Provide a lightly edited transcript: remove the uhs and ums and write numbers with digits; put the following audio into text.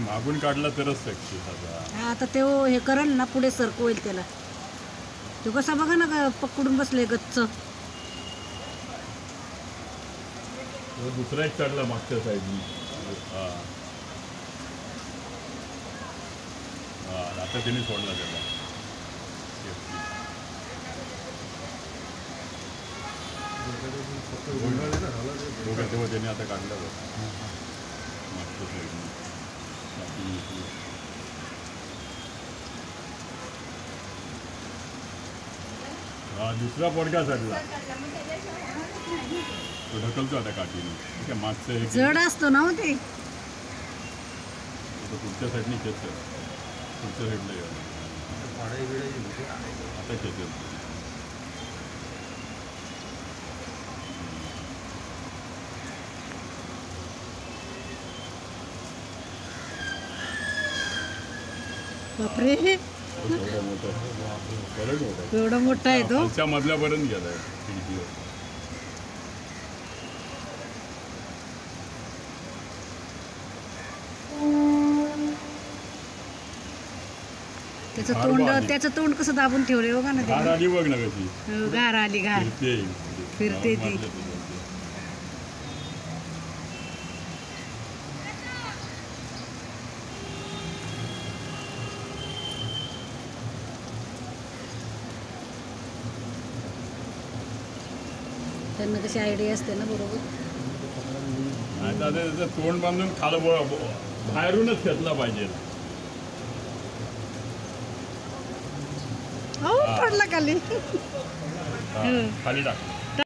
मागून काढला तरच सक्सेस आता. आता ते हे करेल ना पुढे सरक होईल त्याला. तो कसा बघा ना पकडून बसले गच्च. दुसरा एक चढला मागच्या साईडनी. आता त्याने सोडला त्याला. तेव्हा त्याने आता काढला मागच्या साईडनी. दुसरा पोडका चढला. तो ढकलतो आता काठीने. ठीक आहे, मागचं जड असतो ना ते. पुढच्या साईडने खेच. पुढच्या साईडला आता खेचेल. बापरे एवढा मोठा आहे तो. खालच्या मधल्यापर्यंत गेलाय खिडकीवर. त्याचं तोंड कसं दाबून ठेवलंय बघा ना. गार आली बघ ना कशी. गार आली. गार फिरते ती. त्यांना कशी आयडिया असते ना. बरोबर. त्याचं तोंड बांधून खालं बाहेरूनच खेचला पाहिजे. पडला खाली. खाली टाक.